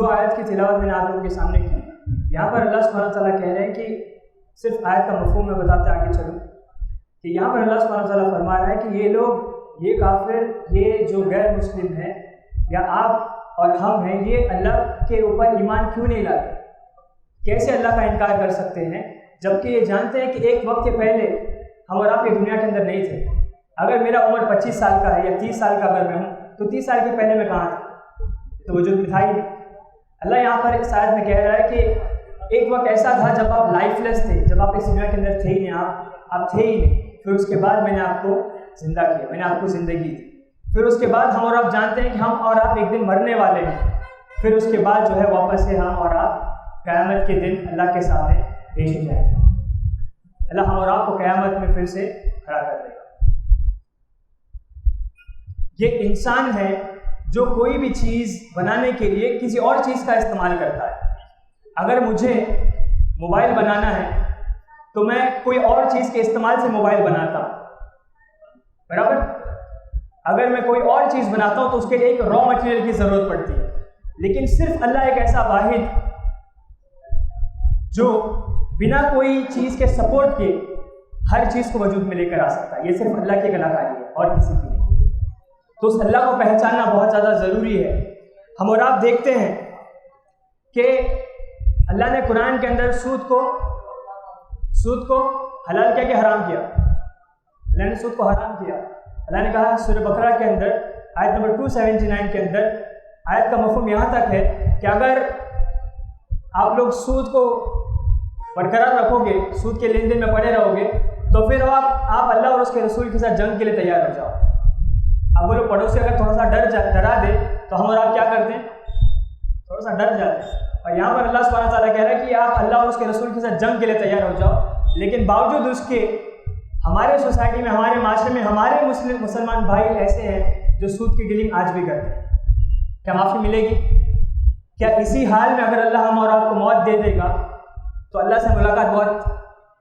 جو آیت کی تلاوت میں نے آپ لوگوں کے سامنے کی، یہاں پر اللہ سبحانہ وتعالیٰ کہہ رہے ہیں کہ صرف آیت کا مفہوم میں بتاتے آگے چلوں کہ یہاں پر اللہ سبحانہ وتعالیٰ فرما رہا ہے کہ یہ لوگ، یہ کافر، یہ جو غیر مسلم ہیں یا آپ اور ہم ہیں، یہ اللہ کے اوپر ایمان کیوں نہیں لاتے؟ کیسے اللہ کا انکار کر سکتے ہیں جبکہ یہ جانتے ہیں کہ ایک وقت کے پہلے ہم اور آپ یہ دنیا کے اندر نہیں تھے۔ اگر میرا عمر 25 سال کا ہے یا 30 سال کا اگر میں ہوں تو 30 سال کے پہلے میں کہاں تھا؟ تو وجود میں تھا ہی نہیں۔ اللہ یہاں پر اس آیت میں کہہ رہا ہے کہ ایک وقت ایسا تھا جب آپ لائف لیس تھے، جب آپ اس دنیا کے اندر تھے ہی نہیں، آپ تھے ہی نہیں، پھر اس کے بعد میں نے آپ کو زندہ کیا، میں نے آپ کو زندگی دی، پھر اس کے بعد ہم اور آپ جانتے ہیں کہ ہم اور آپ ایک دن مرنے والے ہیں، پھر اس کے بعد جو ہے واپس سے ہم اور آپ قیامت کے دن اللہ کے سامنے پیش ہو جائیں گے۔ اللہ ہم اور آپ کو قیامت میں پھر سے کھڑا کر دے گا۔ یہ انسان ہے جو کوئی بھی چیز بنانے کے لیے کسی اور چیز کا استعمال کرتا ہے۔ اگر مجھے موبائل بنانا ہے تو میں کوئی اور چیز کے استعمال سے موبائل بناتا ہوں، برابر؟ اگر میں کوئی اور چیز بناتا ہوں تو اس کے لیے ایک را مٹیریل کی ضرورت پڑتی ہے، لیکن صرف اللہ ایک ایسا واحد جو بنا کوئی چیز کے سپورٹ کے ہر چیز کو وجود میں لے کر آ سکتا ہے۔ یہ صرف اللہ کی کلاکاری ہے اور کسی کی نہیں۔ تو اس اللہ کو پہچاننا بہت زیادہ ضروری ہے۔ ہم اور آپ دیکھتے ہیں کہ اللہ نے قرآن کے اندر سود کو حلال کیا کہ حرام کیا؟ اللہ نے سود کو حرام کیا۔ اللہ نے کہا سورہ بقرہ کے اندر آیت نمبر 279 کے اندر، آیت کا مفہوم یہاں تک ہے کہ اگر آپ لوگ سود کو برقرار رکھو گے، سود کے لین دین میں پڑے رہو گے، تو پھر آپ اللہ اور اس کے رسول کے ساتھ جنگ کے لیے تیار ہو جاؤ۔ اب وہ لوگ پڑوسی اگر تھوڑا سا ڈرا دے تو ہم اور آپ کیا کرتے ہیں؟ تھوڑا سا ڈر جاتے ہیں۔ اور یہاں پر اللہ سبحانہ تعالیٰ کہہ رہا ہے کہ آپ اللہ اور اس کے رسول کے ساتھ جنگ کے لیے تیار ہو جاؤ، لیکن باوجود اس کے ہمارے سوسائٹی میں، ہمارے معاشرے میں ہمارے مسلمان بھائی ایسے ہیں جو سود کی ڈیلنگ آج بھی کرتے ہیں۔ کیا معافی ملے گی؟ کیا اسی حال میں اگر اللہ ہم اور آپ کو موت دے دے گا تو اللہ سے ملاقات بہت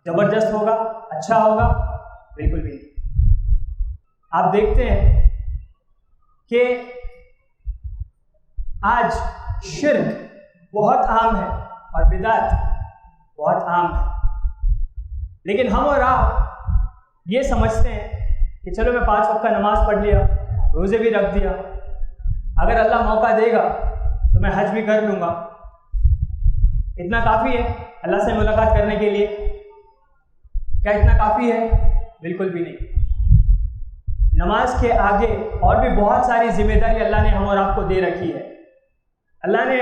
زبردست ہوگا، اچھا ہوگا؟ بالکل بھی نہیں۔ آپ دیکھتے ہیں کہ آج شرک بہت عام ہے اور بدعت بہت عام ہے، لیکن ہم اور آپ یہ سمجھتے ہیں کہ چلو میں 5 وقت کا نماز پڑھ لیا، روزے بھی رکھ دیا، اگر اللہ موقع دے گا تو میں حج بھی کر لوں گا، اتنا کافی ہے اللہ سے ملاقات کرنے کے لیے؟ کیا اتنا کافی ہے؟ بالکل بھی نہیں۔ نماز کے آگے اور بھی بہت ساری ذمہ داری اللہ نے ہم اور آپ کو دے رکھی ہے۔ اللہ نے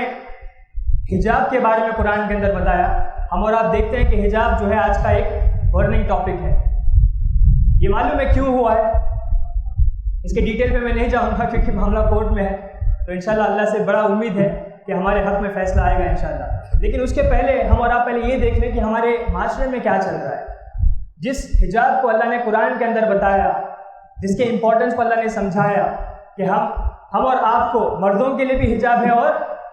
حجاب کے بارے میں قرآن کے اندر بتایا۔ ہم اور آپ دیکھتے ہیں کہ حجاب جو ہے آج کا ایک برننگ ٹاپک ہے۔ یہ معلوم ہے کیوں ہوا ہے، اس کے ڈیٹیل پہ میں نہیں جاؤں گا کیونکہ معاملہ کورٹ میں ہے، تو انشاءاللہ اللہ سے بڑا امید ہے کہ ہمارے حق میں فیصلہ آئے گا انشاءاللہ۔ لیکن اس کے پہلے ہم اور آپ پہلے یہ دیکھ لیں کہ ہمارے معاشرے میں کیا چل رہا ہے۔ جس حجاب کو اللہ نے قرآن کے اندر بتایا، جس کے امپورٹنس کو اللہ نے سمجھایا کہ ہم اور آپ کو مردوں کے لیے بھی حجاب ہے اور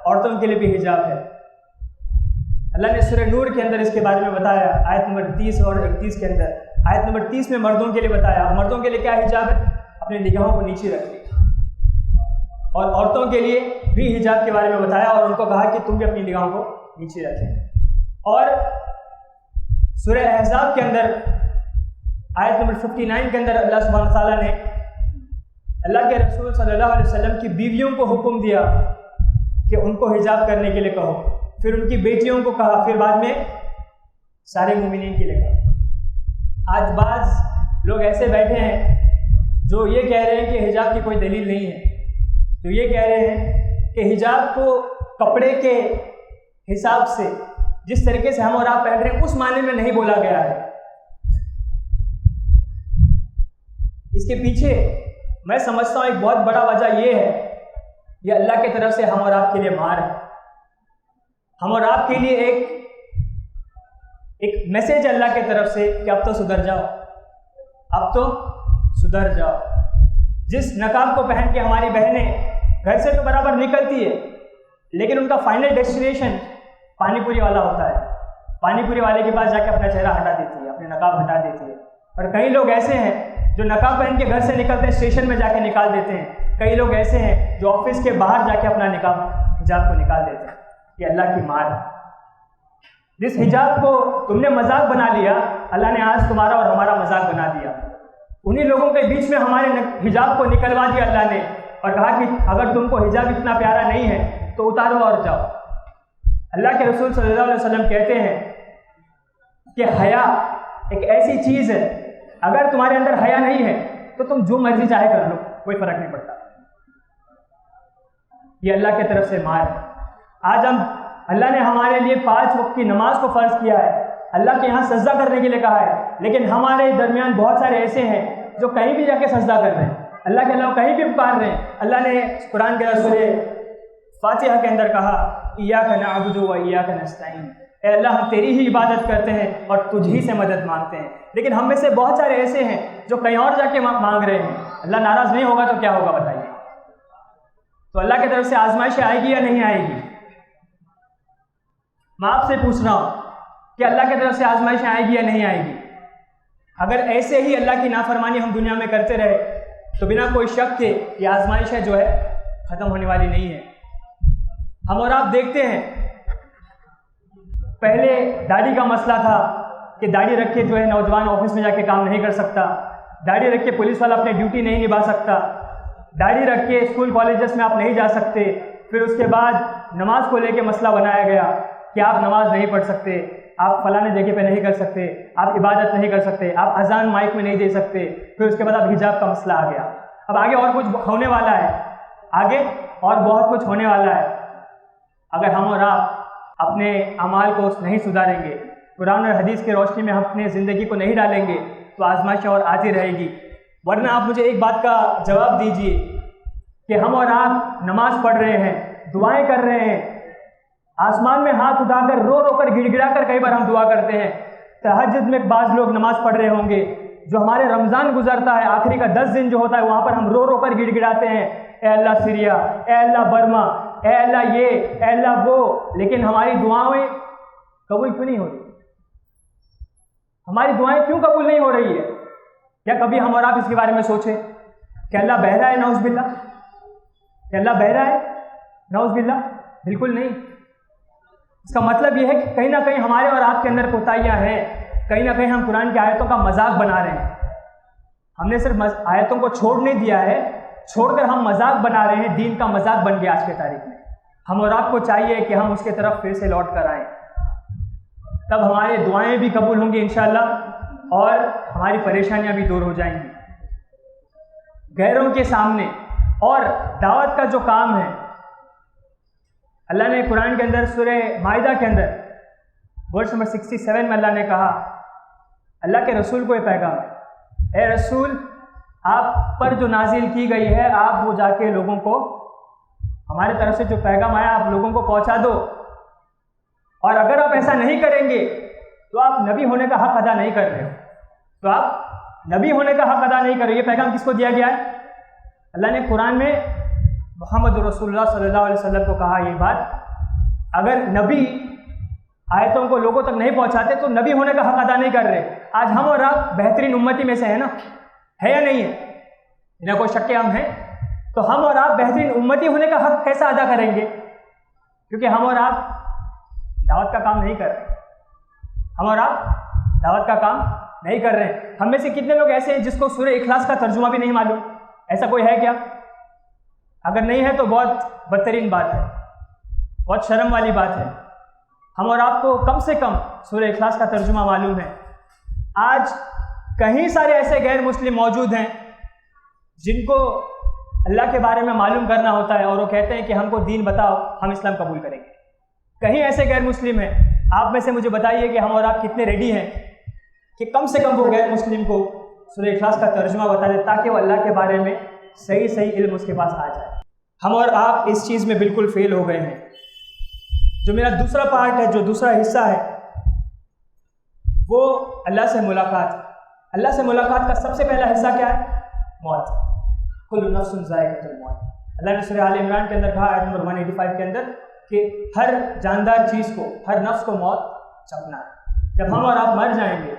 عورتوں کے لیے بھی حجاب ہے۔ اللہ نے سورہ نور کے اندر اس کے بارے میں بتایا، آیت نمبر 30 اور 31 کے اندر۔ آیت نمبر 30 میں مردوں کے لیے بتایا، مردوں کے لیے کیا حجاب ہے؟ اپنی نگاہوں کو نیچے رکھیں، اور عورتوں کے لیے بھی حجاب کے بارے میں بتایا اور ان کو کہا کہ تم بھی اپنی نگاہوں کو نیچے رکھیں۔ اور سورہ احزاب کے اندر آیت نمبر 59 کے اندر اللہ سبحانہ تعالیٰ نے اللہ کے رسول صلی اللہ علیہ وسلم کی بیویوں کو حکم دیا کہ ان کو حجاب کرنے کے لیے کہو، پھر ان کی بیٹیوں کو کہا، پھر بعد میں سارے مومنین کے لیے کہا۔ آج بعض لوگ ایسے بیٹھے ہیں جو یہ کہہ رہے ہیں کہ حجاب کی کوئی دلیل نہیں ہے، تو یہ کہہ رہے ہیں کہ حجاب کو کپڑے کے حساب سے جس طریقے سے ہم اور آپ پہن رہے ہیں اس معنی میں نہیں بولا گیا ہے۔ اس کے پیچھے میں سمجھتا ہوں ایک بہت بڑا وجہ یہ ہے، یہ اللہ کی طرف سے ہم اور آپ کے لیے مار ہے۔ ہم اور آپ کے لیے ایک میسج ہے اللہ کی طرف سے کہ اب تو سدھر جاؤ، اب تو سدھر جاؤ۔ جس نقاب کو پہن کے ہماری بہنیں گھر سے تو برابر نکلتی ہے، لیکن ان کا فائنل ڈیسٹینیشن پانی پوری والا ہوتا ہے۔ پانی پوری والے کے پاس جا کے اپنا چہرہ ہٹا دیتی ہے، اپنے نقاب ہٹا دیتی ہے۔ اور کئی لوگ ایسے ہیں جو نقاب پہن کے گھر سے نکلتے ہیں، اسٹیشن میں جا کے نکال دیتے ہیں۔ کئی لوگ ایسے ہیں جو آفس کے باہر جا کے اپنا نقاب حجاب کو نکال دیتے ہیں۔ یہ اللہ کی مار ہے. جس حجاب کو تم نے مذاق بنا لیا، اللہ نے آج تمہارا اور ہمارا مذاق بنا دیا. انہی لوگوں کے بیچ میں ہمارے حجاب کو نکلوا دیا اللہ نے، اور کہا کہ اگر تم کو حجاب اتنا پیارا نہیں ہے تو اتارو اور جاؤ. اللہ کے رسول صلی اللہ علیہ وسلم کہتے ہیں کہ حیا ایک ایسی چیز ہے، اگر تمہارے اندر حیا نہیں ہے تو تم جو مرضی چاہے کر لو، کوئی فرق نہیں پڑتا. یہ اللہ کی طرف سے مار ہے. آج اللہ نے ہمارے لیے 5 وقت کی نماز کو فرض کیا ہے، اللہ کے یہاں سجدہ کرنے کے لیے کہا ہے، لیکن ہمارے درمیان بہت سارے ایسے ہیں جو کہیں بھی جا کے سجدہ کر رہے ہیں، اللہ کے علاوہ کہیں بھی پکار رہے ہیں. اللہ نے قرآن کے سورہ فاتحہ کے اندر کہا ایاک نعبد و ایاک نستعین، اے اللہ ہم تیری ہی عبادت کرتے ہیں اور تجھ ہی سے مدد مانگتے ہیں. لیکن ہم میں سے بہت سارے ایسے ہیں جو کہیں اور جا کے مانگ رہے ہیں. اللہ ناراض نہیں ہوگا تو کیا ہوگا بتائیے؟ تو اللہ کی طرف سے آزمائش آئے گی یا نہیں آئے گی؟ میں آپ سے پوچھ رہا ہوں کہ اللہ کی طرف سے آزمائش آئے گی یا نہیں آئے گی؟ اگر ایسے ہی اللہ کی نافرمانی ہم دنیا میں کرتے رہے تو بنا کوئی شک کے یہ آزمائش ہے جو ہے ختم ہونے والی نہیں ہے. ہم اور آپ دیکھتے ہیں پہلے داڑھی کا مسئلہ تھا کہ داڑھی رکھ کے جو ہے نوجوان آفس میں جا کے کام نہیں کر سکتا، داڑھی رکھ کے پولیس والا اپنی ڈیوٹی نہیں نبھا سکتا، داڑھی رکھ کے اسکول کالجز میں آپ نہیں جا سکتے. پھر اس کے بعد نماز کو لے کے مسئلہ بنایا گیا کہ آپ نماز نہیں پڑھ سکتے، آپ فلاں جگہ پہ نہیں کر سکتے، آپ عبادت نہیں کر سکتے، آپ اذان مائک میں نہیں دے سکتے. پھر اس کے بعد اب حجاب کا مسئلہ آ گیا. اب آگے اور کچھ ہونے والا ہے، آگے اور بہت کچھ ہونے والا ہے. اگر ہم اور آپ اپنے اعمال کو نہیں سدھاریں گے، قرآن اور حدیث کی روشنی میں ہم اپنے زندگی کو نہیں ڈالیں گے تو آزمائشیں اور آتی رہے گی. ورنہ آپ مجھے ایک بات کا جواب دیجئے کہ ہم اور آپ نماز پڑھ رہے ہیں، دعائیں کر رہے ہیں، آسمان میں ہاتھ اٹھا کر رو رو کر گڑ گڑا کر کئی بار ہم دعا کرتے ہیں. تہجد میں بعض لوگ نماز پڑھ رہے ہوں گے، جو ہمارے رمضان گزرتا ہے آخری کا 10 دن جو ہوتا ہے وہاں پر ہم رو رو کر گڑ گڑاتے ہیں، اے اللہ سیریا، اے اللہ برما، اے اللہ یہ، اے اللہ وہ. لیکن ہماری دعائیں قبول کیوں نہیں ہو رہی؟ ہماری دعائیں کیوں قبول نہیں ہو رہی ہے؟ کیا کبھی ہم اور آپ اس کے بارے میں سوچیں کہ اللہ بہرا ہے؟ نعوذ باللہ. کہ اللہ بہرا ہے؟ نعوذ باللہ. بالکل نہیں. اس کا مطلب یہ ہے کہ کہیں نہ کہیں ہمارے اور آپ کے اندر کوتاہیاں ہیں، کہیں نہ کہیں ہم قرآن کی آیتوں کا مذاق بنا رہے ہیں. ہم نے صرف آیتوں کو چھوڑ نہیں دیا ہے، چھوڑ کر ہم مذاق بنا رہے ہیں. دین کا مذاق بن گیا آج کے تاریخ میں. ہم اور آپ کو چاہیے کہ ہم اس کے طرف پھر سے لوٹ کر آئیں، تب ہماری دعائیں بھی قبول ہوں گی انشاءاللہ اور ہماری پریشانیاں بھی دور ہو جائیں گی. غیروں کے سامنے اور دعوت کا جو کام ہے، اللہ نے قرآن کے اندر سورہ مائدہ کے اندر ورس نمبر 67 میں اللہ نے کہا، اللہ کے رسول کو یہ پیغام ہے، اے رسول آپ پر جو نازل کی گئی ہے آپ وہ جا کے لوگوں کو، ہمارے طرف سے جو پیغام آیا آپ لوگوں کو پہنچا دو. اور اگر آپ ایسا نہیں کریں گے تو آپ نبی ہونے کا حق ادا نہیں کر رہے ہو. تو آپ نبی ہونے کا حق ادا نہیں کر رہے. یہ پیغام کس کو دیا گیا ہے؟ اللہ نے قرآن میں محمد رسول اللہ صلی اللہ علیہ وسلم کو کہا یہ بات، اگر نبی آیتوں کو لوگوں تک نہیں پہنچاتے تو نبی ہونے کا حق ادا نہیں کر رہے. آج ہم اور آپ بہترین امتی میں سے ہیں نا، ہے یا نہیں ہے؟ بنا کوئی شک ہم ہیں. تو ہم اور آپ بہترین امتی ہونے کا حق کیسا ادا کریں گے؟ کیونکہ ہم اور آپ دعوت کا کام نہیں کر رہے. ہم اور آپ دعوت کا کام نہیں کر رہے. ہم میں سے کتنے لوگ ایسے ہیں جس کو سورہ اخلاص کا ترجمہ بھی نہیں معلوم؟ ایسا کوئی ہے کیا؟ اگر نہیں ہے تو بہت بدترین بات ہے، بہت شرم والی بات ہے. ہم اور آپ کو کم سے کم سورہ اخلاص کا ترجمہ معلوم ہے. آج کہیں سارے ایسے غیر مسلم موجود ہیں جن کو اللہ کے بارے میں معلوم کرنا ہوتا ہے اور وہ کہتے ہیں کہ ہم کو دین بتاؤ، ہم اسلام قبول کریں گے. کہیں ایسے غیر مسلم ہیں. آپ میں سے مجھے بتائیے کہ ہم اور آپ کتنے ریڈی ہیں کہ کم سے کم وہ غیر مسلم کو سورہ اخلاص کا ترجمہ بتا دیں تاکہ وہ اللہ کے بارے میں صحیح علم اس کے پاس آ جائے. ہم اور آپ اس چیز میں بالکل فیل ہو گئے ہیں. جو میرا دوسرا پارٹ ہے، جو دوسرا حصہ ہے، وہ اللہ سے ملاقات. اللہ سے ملاقات کا سب سے پہلا حصہ کیا ہے؟ موت. کل نفس ذائقۃ الموت. اللہ نے سورہ آل عمران کے اندر کہا آیت نمبر 185 کے اندر کہ ہر جاندار چیز کو، ہر نفس کو موت چکھنا ہے. جب ہم اور آپ مر جائیں گے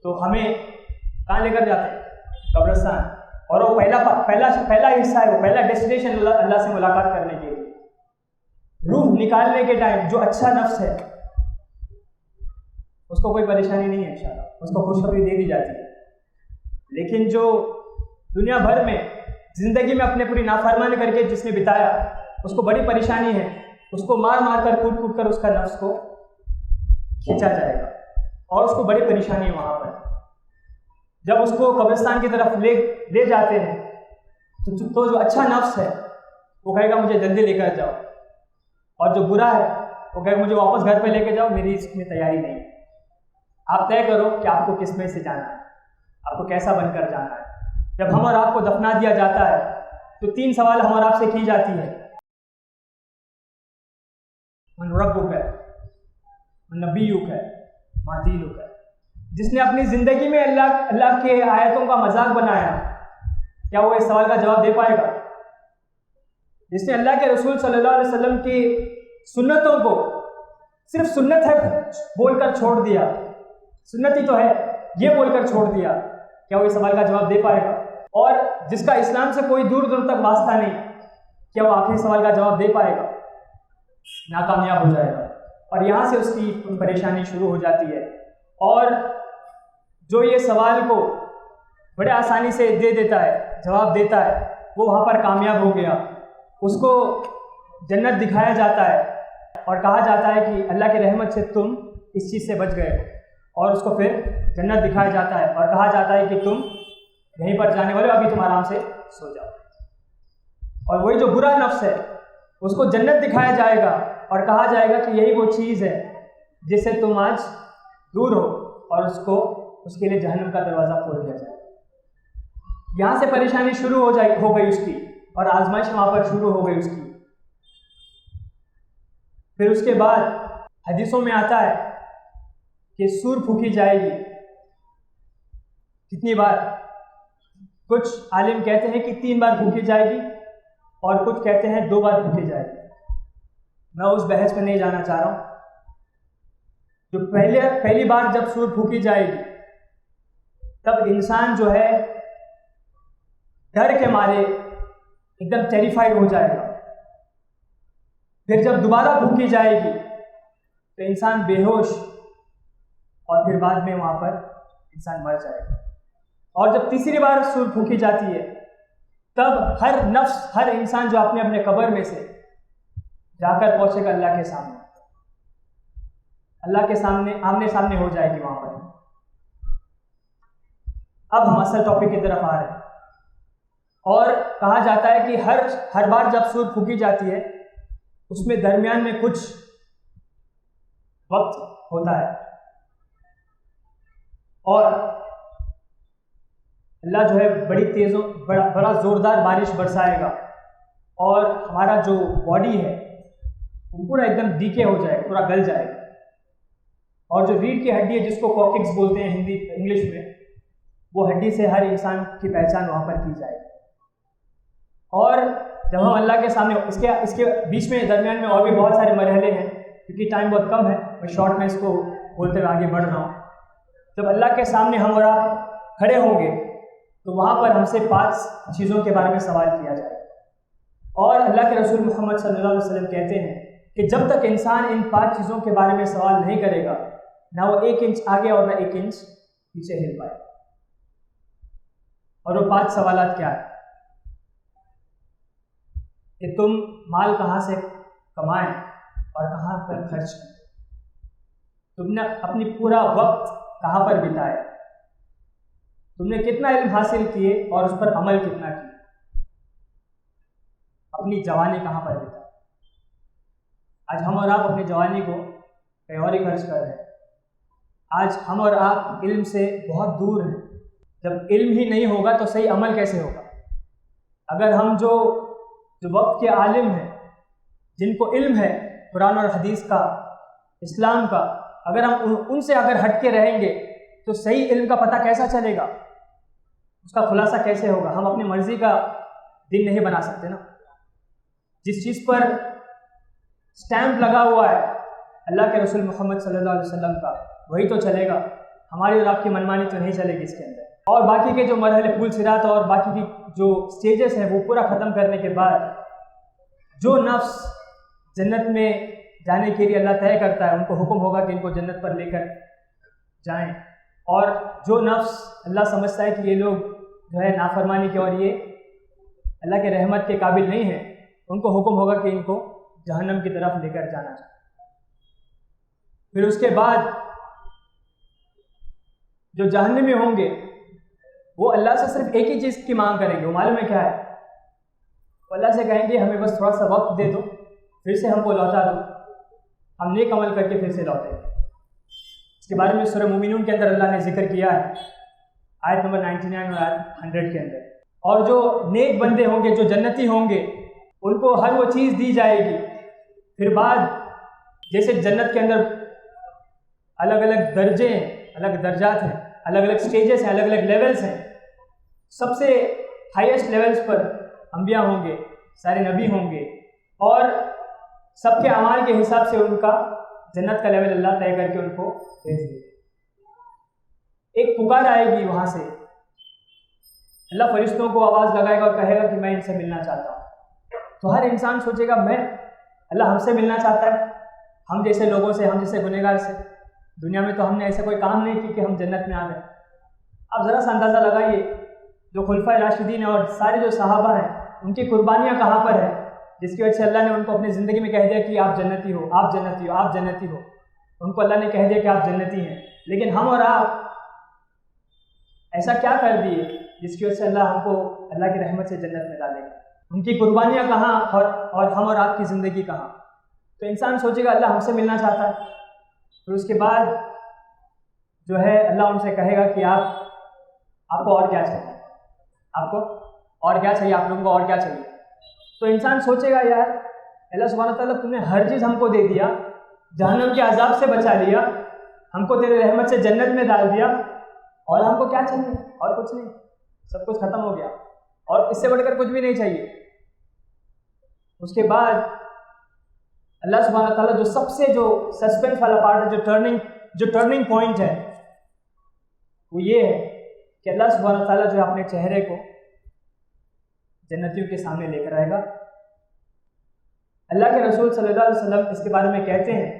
تو ہمیں کہاں لے کر جاتے ہیں؟ قبرستان. اور وہ پہلا حصہ ہے، وہ پہلا ڈیسٹینیشن اللہ سے ملاقات کرنے کے لیے. روح نکالنے کے ٹائم جو اچھا نفس ہے اس کو کوئی پریشانی نہیں ہے انشاءاللہ، اس کو خوشخبری دے دی جاتی ہے. لیکن جو دنیا بھر میں زندگی میں اپنے پوری نافرمانی کر کے جس نے بتایا اس کو بڑی پریشانی ہے. اس کو مار مار کر کوٹ کوٹ کر اس کا نفس کو کھینچا جائے گا اور اس کو بڑی پریشانی ہے وہاں پر. جب اس کو قبرستان کی طرف لے جاتے ہیں تو جو اچھا نفس ہے وہ کہے گا مجھے جلدی لے کر جاؤ، اور جو برا ہے وہ کہے گا مجھے واپس گھر پہ لے کے جاؤ، میری اس میں تیاری نہیں. آپ طے کرو کہ آپ کو کس میں سے جانا ہے، آپ کو کیسا بن کر جانا ہے. جب ہم اور آپ کو دفنا دیا جاتا ہے تو 3 سوال ہم اور آپ سے کی جاتی ہے. من ربک ہے، من نبیک ہے، ما دینک ہے. جس نے اپنی زندگی میں اللہ کے آیتوں کا مذاق بنایا، کیا وہ اس سوال کا جواب دے پائے گا؟ جس نے اللہ کے رسول صلی اللہ علیہ وسلم کی سنتوں کو صرف سنت ہے بول کر چھوڑ دیا، سنت ہی تو ہے یہ بول کر چھوڑ دیا، کیا وہ اس سوال کا جواب دے پائے گا؟ اور جس کا اسلام سے کوئی دور دور تک واسطہ نہیں، کیا وہ آخری سوال کا جواب دے پائے گا؟ ناکامیاب ہو جائے گا. اور یہاں سے اس کی پریشانی شروع ہو جاتی ہے. اور جو یہ سوال کو بڑے آسانی سے دے دیتا ہے، جواب دیتا ہے، وہ وہاں پر کامیاب ہو گیا. اس کو جنت دکھایا جاتا ہے اور کہا جاتا ہے کہ اللہ کی رحمت سے تم اس چیز سے بچ گئے، اور اس کو پھر جنت دکھایا جاتا ہے اور کہا جاتا ہے کہ تم یہیں پر جانے والے ہو، ابھی تم آرام سے سو جاؤ. اور وہی جو برا نفس ہے اس کو جنت دکھایا جائے گا اور کہا جائے گا کہ یہی وہ چیز ہے جس سے تم آج دور ہو، اور اس کے لیے جہنم کا دروازہ کھول دیا جائے. یہاں سے پریشانی شروع ہو گئی اس کی، اور آزمائش وہاں پر شروع ہو گئی اس کی. پھر اس کے بعد حدیثوں میں آتا ہے کہ سور پھونکی جائے گی. کتنی بار؟ کچھ عالم کہتے ہیں کہ 3 بار پھونکی جائے گی، اور کچھ کہتے ہیں 2 بار پھونکی جائے گی. میں اس بحث میں نہیں جانا چاہ رہا ہوں. جو پہلی بار جب سور پھونکی جائے گی تب انسان جو ہے ڈر کے مارے ایک دم ٹیریفائڈ ہو جائے گا. پھر جب دوبارہ پھونکی جائے گی تو انسان بے ہوش، اور پھر بعد میں وہاں پر انسان مر جائے گا. اور جب تیسری بار سور پھونکی جاتی ہے تب ہر نفس، ہر انسان جو اپنے اپنے قبر میں سے جا کر پہنچے گا اللہ کے سامنے، اللہ کے سامنے آمنے سامنے ہو جائے گی وہاں پر. اب ہم اصل ٹاپک کی طرف آ رہے ہیں. اور کہا جاتا ہے کہ ہر بار جب سور پھونکی جاتی ہے اس میں درمیان میں کچھ وقت ہوتا ہے، اور اللہ جو ہے بڑا زوردار بارش برسائے گا، اور ہمارا جو باڈی ہے وہ پورا ایک دم ڈیکے ہو جائے گا، پورا گل جائے گا. اور جو ریڑھ کی ہڈی ہے جس کو کوککس بولتے ہیں انگلش میں، وہ ہڈی سے ہر انسان کی پہچان وہاں پر کی جائے گی. اور جب ہم اللہ کے سامنے اس کے بیچ میں درمیان میں اور بھی بہت سارے مرحلے ہیں، کیونکہ ٹائم بہت کم ہے، میں شارٹ میں اس کو بولتے ہوئے آگے بڑھ رہا ہوں. جب اللہ کے سامنے ہم اور آپ کھڑے ہوں گے تو وہاں پر ہم سے 5 چیزوں کے بارے میں سوال کیا جائے. اور اللہ کے رسول محمد صلی اللہ علیہ وسلم کہتے ہیں کہ جب تک انسان ان 5 چیزوں کے بارے میں سوال نہیں کرے گا، نہ وہ 1 انچ آگے اور نہ 1 انچ پیچھے ہل پائے. اور وہ 5 سوالات کیا ہیں؟ کہ تم مال کہاں سے کمائیں اور کہاں پر خرچ کریں، تم نے اپنی پورا وقت کہاں پر بتایا، تم نے کتنا علم حاصل کیے اور اس پر عمل کتنا کیا، اپنی جوانی کہاں پر بتائی. آج ہم اور آپ اپنی جوانی کو کہیں اور ہی خرچ کر رہے ہیں. آج ہم اور آپ علم سے بہت دور ہیں. جب علم ہی نہیں ہوگا تو صحیح عمل کیسے ہوگا؟ اگر ہم جو وقت کے عالم ہیں، جن کو علم ہے قرآن اور حدیث کا، اسلام کا، اگر ہم ان سے اگر ہٹ کے رہیں گے تو صحیح علم کا پتہ کیسا چلے گا؟ اس کا خلاصہ کیسے ہوگا؟ ہم اپنی مرضی کا دن نہیں بنا سکتے نا. جس چیز پر اسٹیمپ لگا ہوا ہے اللہ کے رسول محمد صلی اللہ علیہ وسلم کا، وہی تو چلے گا. ہماری اور آپ کی منمانی تو نہیں چلے گی اس کے اندر. اور باقی کے جو مرحلے پول صراط اور باقی کی جو سٹیجز ہیں وہ پورا ختم کرنے کے بعد جو نفس جنت میں جانے کے لیے اللہ طے کرتا ہے، ان کو حکم ہوگا کہ ان کو جنت پر لے کر جائیں، اور جو نفس اللہ سمجھتا ہے کہ یہ لوگ جو ہے نافرمانی کے اور یہ اللہ کے رحمت کے قابل نہیں ہیں، ان کو حکم ہوگا کہ ان کو جہنم کی طرف لے کر جانا چاہیے۔ پھر اس کے بعد جو جہنمی ہوں گے وہ اللہ سے صرف ایک ہی چیز کی مانگ کریں گے، وہ معلوم ہے کیا ہے؟ وہ اللہ سے کہیں گے ہمیں بس تھوڑا سا وقت دے دو، پھر سے ہم کو لوٹا دو، ہم نیک عمل کر کے پھر سے لوٹیں گے۔ اس کے بارے میں سورہ مومنون کے اندر اللہ نے ذکر کیا ہے، آیت نمبر 99 اور آیت 100 کے اندر۔ اور جو نیک بندے ہوں گے، جو جنتی ہوں گے، ان کو ہر وہ چیز دی جائے گی۔ پھر بعد جیسے جنت کے اندر الگ الگ درجے ہیں، الگ درجات ہیں، الگ الگ سٹیجز ہیں، الگ الگ لیولز ہیں، سب سے ہائیسٹ لیولز پر انبیاء ہوں گے، سارے نبی ہوں گے، اور سب کے اعمال کے حساب سے ان کا جنت کا لیول اللہ طے کر کے ان کو بھیج دے گا۔ ایک پکار آئے گی وہاں سے، اللہ فرشتوں کو آواز لگائے گا اور کہے گا کہ میں ان سے ملنا چاہتا ہوں۔ تو ہر انسان سوچے گا اللہ ہم سے ملنا چاہتا ہے، ہم جیسے لوگوں سے، ہم جیسے گنہگار سے۔ دنیا میں تو ہم نے ایسا کوئی کام نہیں کی کہ ہم جنت میں آ گئے۔ اب ذرا سا اندازہ لگائیے، جو خلفائے راشدین اور سارے جو صحابہ ہیں، ان کی قربانیاں کہاں پر ہیں، جس کی وجہ سے اللہ نے ان کو اپنی زندگی میں کہہ دیا کہ آپ جنتی ہو، آپ جنتی ہو، آپ جنتی ہو۔ ان کو اللہ نے کہہ دیا کہ آپ جنتی ہیں، لیکن ہم اور آپ ایسا کیا کر دیے جس کی وجہ سے اللہ ہم کو اللہ کی رحمت سے جنت میں ڈالے گا؟ ان کی قربانیاں کہاں اور ہم اور آپ کی زندگی کہاں؟ تو انسان سوچے گا اللہ ہم سے ملنا چاہتا ہے، پھر اس کے بعد جو ہے اللہ ان سے کہے گا کہ آپ کو اور کیا چاہیے، آپ کو اور کیا چاہیے، آپ لوگوں کو اور کیا چاہیے؟ تو انسان سوچے گا یار اللہ سبحانہ تعالیٰ تم نے ہر چیز ہم کو دے دیا، جہنم کے عذاب سے بچا لیا، ہم کو تیرے رحمت سے جنت میں ڈال دیا، اور ہم کو کیا چاہیے؟ اور کچھ نہیں، سب کچھ ختم ہو گیا، اور اس سے بڑھ کر کچھ بھی نہیں چاہیے۔ اس کے بعد اللہ سبحانہ تعالیٰ جو سب سے جو سسپینس والا پارٹ ہے، جو ٹرننگ پوائنٹ ہے، وہ یہ ہے کہ اللہ سبحانہ تعالیٰ جو ہے اپنے چہرے کو جنتیوں کے سامنے لے کر آئے گا۔ اللہ کے رسول صلی اللہ علیہ وسلم اس کے بارے میں کہتے ہیں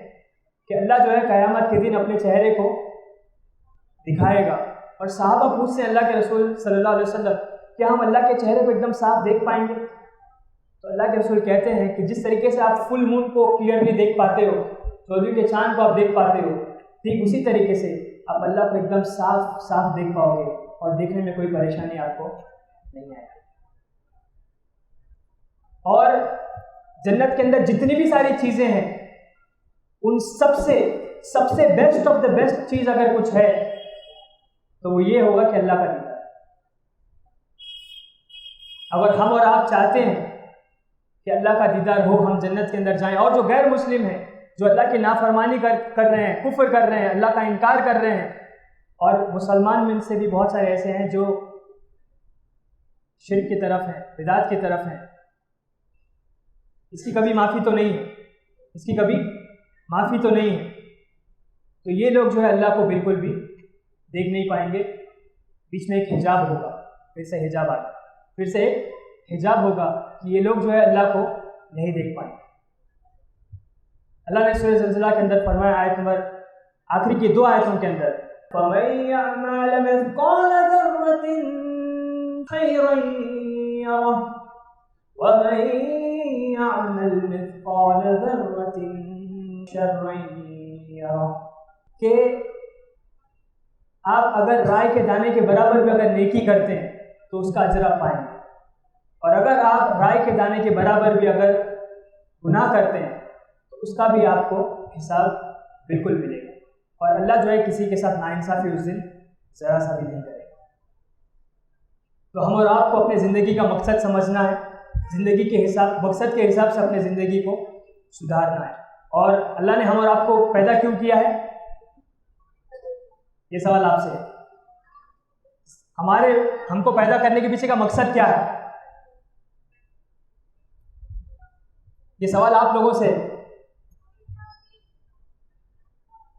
کہ اللہ جو ہے قیامت کے دن اپنے چہرے کو دکھائے گا، اور صحابہ پوچھتے ہیں اللہ کے رسول صلی اللہ علیہ وسلم کیا ہم اللہ کے چہرے کو ایک دم صاف دیکھ پائیں گے؟ تو اللہ کے رسول کہتے ہیں کہ جس طریقے سے آپ فل مون کو کلیئرلی دیکھ پاتے ہو، چودھویں کے چاند کو آپ دیکھ پاتے ہو، ٹھیک اسی طریقے سے آپ اللہ کو ایک دم صاف دیکھ پاؤ گے، اور دیکھنے میں کوئی پریشانی آپ کو نہیں آئے گی۔ اور جنت کے اندر جتنی بھی ساری چیزیں ہیں، ان سب سے بیسٹ آف دا بیسٹ چیز اگر کچھ ہے تو وہ یہ ہوگا کہ اللہ کا دیدار۔ اگر ہم اور آپ چاہتے ہیں کہ اللہ کا دیدار ہو، ہم جنت کے اندر جائیں، اور جو غیر مسلم ہیں، جو اللہ کی نافرمانی کر رہے ہیں، کفر کر رہے ہیں، اللہ کا انکار کر رہے ہیں، اور مسلمان میں سے بھی بہت سارے ایسے ہیں جو شرک کی طرف ہیں، بدعت کی طرف ہیں، اس کی کبھی معافی تو نہیں ہے، تو یہ لوگ جو ہے اللہ کو بالکل بھی دیکھ نہیں پائیں گے۔ بیچ میں ایک حجاب ہوگا، پھر سے ایک حجاب ہوگا کہ یہ لوگ جو ہے اللہ کو نہیں دیکھ پائیں گے۔ اللہ نے سورہ زلزلہ کے اندر فرمایا، آیت نمبر آخری کی 2 آیتوں کے اندر، فَمَن يَعْمَلْ مِثْقَالَ ذَرَّةٍ خَيْرًا يَرَهُ وَمَن يَعْمَلْ مِثْقَالَ ذَرَّةٍ شَرًّا يَرَهُ، کہ آپ اگر رائے کے دانے کے برابر بھی اگر نیکی کرتے ہیں تو اس کا اجر آپ پائیں گے، اور اگر آپ رائے کے دانے کے برابر بھی اگر گناہ کرتے ہیں تو اس کا بھی آپ کو حساب بالکل ملے گا، اور اللہ جو ہے کسی کے ساتھ ناانصافی اس دن ذرا سا بھی نہیں کرے گا۔ تو ہم اور آپ کو اپنے زندگی کا مقصد سمجھنا ہے، زندگی کے مقصد کے حساب سے اپنے زندگی کو سدھارنا ہے۔ اور اللہ نے ہم اور آپ کو پیدا کیوں کیا ہے؟ یہ سوال آپ سے ہے، ہم کو پیدا کرنے کے پیچھے کا مقصد کیا ہے؟ یہ سوال آپ لوگوں سے ہے،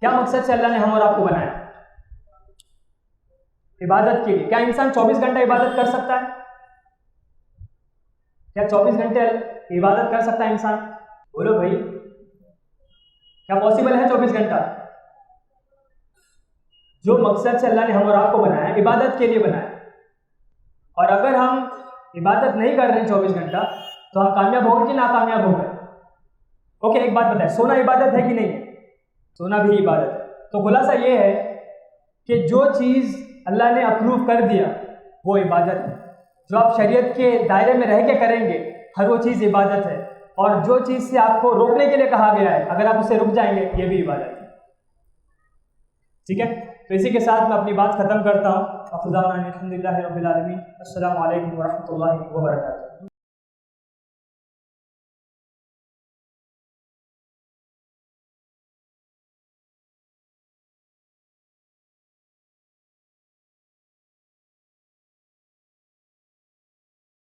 کیا مقصد سے اللہ نے ہم اور آپ کو بنایا؟ عبادت کے لیے۔ کیا انسان 24 گھنٹے عبادت کر سکتا ہے؟ کیا 24 گھنٹے عبادت کر سکتا ہے انسان؟ بولو بھائی، کیا پاسبل ہے 24 گھنٹہ؟ جو مقصد سے اللہ نے ہم اور آپ کو بنایا ہے عبادت کے لیے بنایا ہے، اور اگر ہم عبادت نہیں کر رہے ہیں 24 گھنٹہ تو ہم کامیاب ہوں گے کہ ناکامیاب ہوں گے؟ اوکے، ایک بات بتائیں، سونا عبادت ہے کہ نہیں ہے؟ سونا بھی عبادت ہے۔ تو خلاصہ یہ ہے کہ جو چیز اللہ نے اپروو کر دیا وہ عبادت ہے، جو آپ شریعت کے دائرے میں رہ کے کریں گے ہر وہ چیز عبادت ہے، اور جو چیز سے آپ کو روکنے کے لیے کہا گیا ہے اگر آپ اسے رک جائیں گے یہ بھی عبادت ہے۔ ٹھیک ہے، تو اسی کے ساتھ میں اپنی بات ختم کرتا ہوں۔ الحمد للہ رب العالمین۔ السلام علیکم ورحمۃ اللہ وبرکاتہ۔